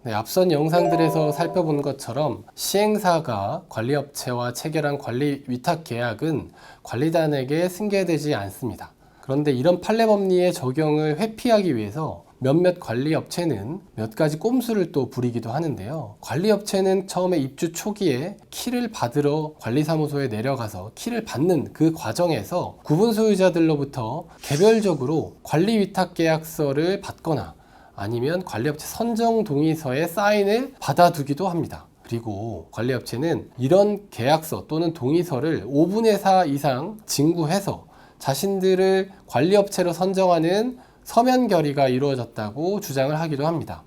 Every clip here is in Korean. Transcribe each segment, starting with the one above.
네, 앞선 영상들에서 살펴본 것처럼 시행사가 관리업체와 체결한 관리 위탁 계약은 관리단에게 승계되지 않습니다. 그런데 이런 판례법리의 적용을 회피하기 위해서 몇몇 관리업체는 몇 가지 꼼수를 또 부리기도 하는데요. 관리업체는 처음에 입주 초기에 키를 받으러 관리사무소에 내려가서 키를 받는 그 과정에서 구분 소유자들로부터 개별적으로 관리위탁계약서를 받거나 아니면 관리업체 선정 동의서에 사인을 받아두기도 합니다. 그리고 관리업체는 이런 계약서 또는 동의서를 5분의 4 이상 진구해서 자신들을 관리업체로 선정하는 서면 결의가 이루어졌다고 주장을 하기도 합니다.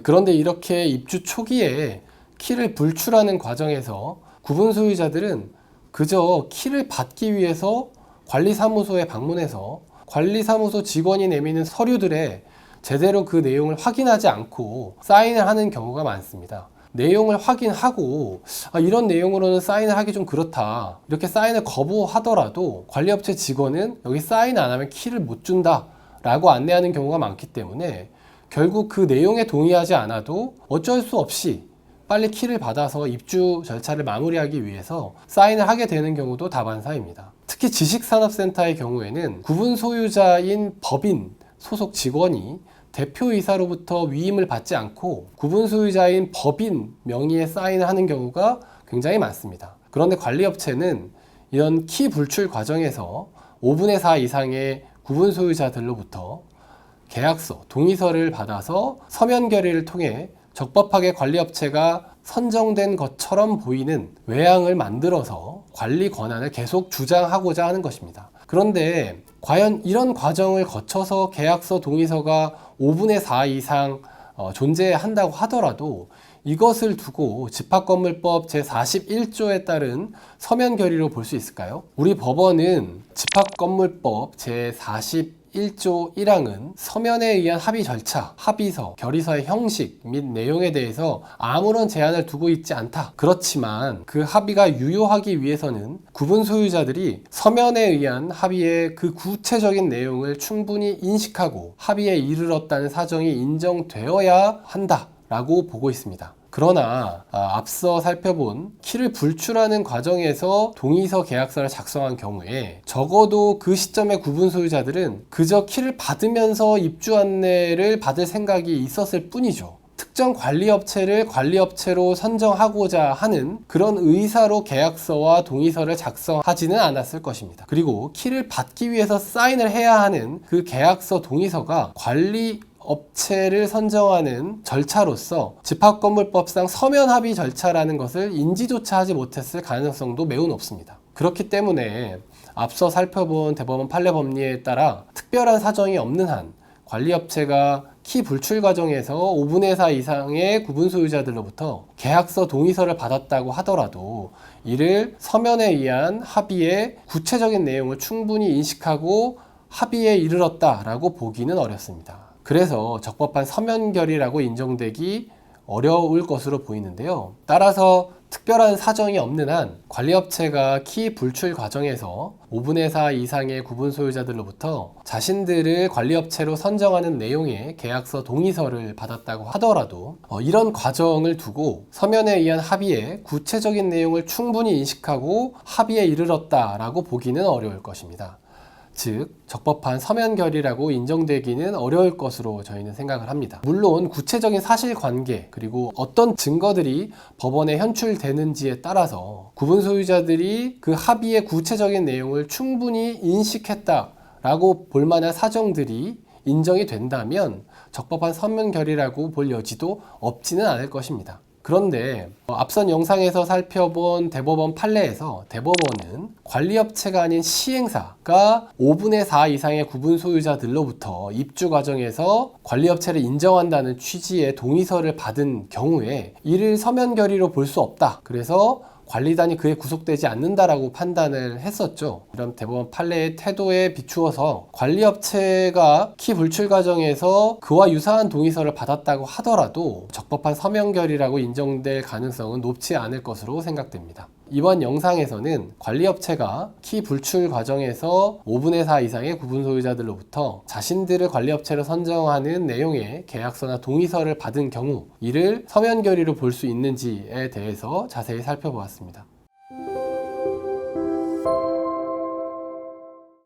그런데 이렇게 입주 초기에 키를 불출하는 과정에서 구분 소유자들은 그저 키를 받기 위해서 관리사무소에 방문해서 관리사무소 직원이 내미는 서류들에 제대로 그 내용을 확인하지 않고 사인을 하는 경우가 많습니다. 내용을 확인하고 이런 내용으로는 사인을 하기 좀 그렇다, 이렇게 사인을 거부하더라도 관리업체 직원은 여기 사인 안 하면 키를 못 준다 라고 안내하는 경우가 많기 때문에 결국 그 내용에 동의하지 않아도 어쩔 수 없이 빨리 키를 받아서 입주 절차를 마무리하기 위해서 사인을 하게 되는 경우도 다반사입니다. 특히 지식산업센터의 경우에는 구분 소유자인 법인 소속 직원이 대표이사로부터 위임을 받지 않고 구분 소유자인 법인 명의의 사인을 하는 경우가 굉장히 많습니다. 그런데 관리업체는 이런 키 불출 과정에서 5분의 4 이상의 구분 소유자들로부터 계약서, 동의서를 받아서 서면 결의를 통해 적법하게 관리업체가 선정된 것처럼 보이는 외양을 만들어서 관리 권한을 계속 주장하고자 하는 것입니다. 그런데 과연 이런 과정을 거쳐서 계약서, 동의서가 5분의 4 이상 존재한다고 하더라도 이것을 두고 집합건물법 제41조에 따른 서면 결의로 볼 수 있을까요? 우리 법원은 집합건물법 제41조 1항은 서면에 의한 합의 절차, 합의서, 결의서의 형식 및 내용에 대해서 아무런 제한을 두고 있지 않다. 그렇지만 그 합의가 유효하기 위해서는 구분 소유자들이 서면에 의한 합의의 그 구체적인 내용을 충분히 인식하고 합의에 이르렀다는 사정이 인정되어야 한다 라고 보고 있습니다. 그러나 앞서 살펴본 키를 불출하는 과정에서 동의서 계약서를 작성한 경우에 적어도 그 시점의 구분 소유자들은 그저 키를 받으면서 입주 안내를 받을 생각이 있었을 뿐이죠. 특정 관리업체를 관리업체로 선정하고자 하는 그런 의사로 계약서와 동의서를 작성하지는 않았을 것입니다. 그리고 키를 받기 위해서 사인을 해야 하는 그 계약서, 동의서가 업체를 선정하는 절차로서 집합건물법상 서면 합의 절차라는 것을 인지조차 하지 못했을 가능성도 매우 높습니다. 그렇기 때문에 앞서 살펴본 대법원 판례법리에 따라 특별한 사정이 없는 한 관리업체가 키 불출 과정에서 5분의 4 이상의 구분 소유자들로부터 계약서, 동의서를 받았다고 하더라도 이를 서면에 의한 합의의 구체적인 내용을 충분히 인식하고 합의에 이르렀다라고 보기는 어렵습니다. 그래서 적법한 서면 결의라고 인정되기 어려울 것으로 보이는데요. 따라서 특별한 사정이 없는 한 관리업체가 키 불출 과정에서 5분의 4 이상의 구분 소유자들로부터 자신들을 관리업체로 선정하는 내용의 계약서, 동의서를 받았다고 하더라도 이런 과정을 두고 서면에 의한 합의의 구체적인 내용을 충분히 인식하고 합의에 이르렀다라고 보기는 어려울 것입니다. 즉 적법한 서면 결의라고 인정되기는 어려울 것으로 저희는 생각을 합니다. 물론 구체적인 사실관계 그리고 어떤 증거들이 법원에 현출되는지에 따라서 구분 소유자들이 그 합의의 구체적인 내용을 충분히 인식했다라고 볼 만한 사정들이 인정이 된다면 적법한 서면 결의라고 볼 여지도 없지는 않을 것입니다. 그런데 앞선 영상에서 살펴본 대법원 판례에서 대법원은 관리업체가 아닌 시행사가 5분의 4 이상의 구분 소유자들로부터 입주 과정에서 관리업체를 인정한다는 취지의 동의서를 받은 경우에 이를 서면 결의로 볼 수 없다. 그래서 관리단이 그에 구속되지 않는다라고 판단을 했었죠. 이런 대법원 판례의 태도에 비추어서 관리업체가 키 불출 과정에서 그와 유사한 동의서를 받았다고 하더라도 적법한 서면 결의라고 인정될 가능성은 높지 않을 것으로 생각됩니다. 이번 영상에서는 관리업체가 키 불출 과정에서 5분의 4 이상의 구분 소유자들로부터 자신들을 관리업체로 선정하는 내용의 계약서나 동의서를 받은 경우 이를 서면 결의로 볼 수 있는지에 대해서 자세히 살펴보았습니다.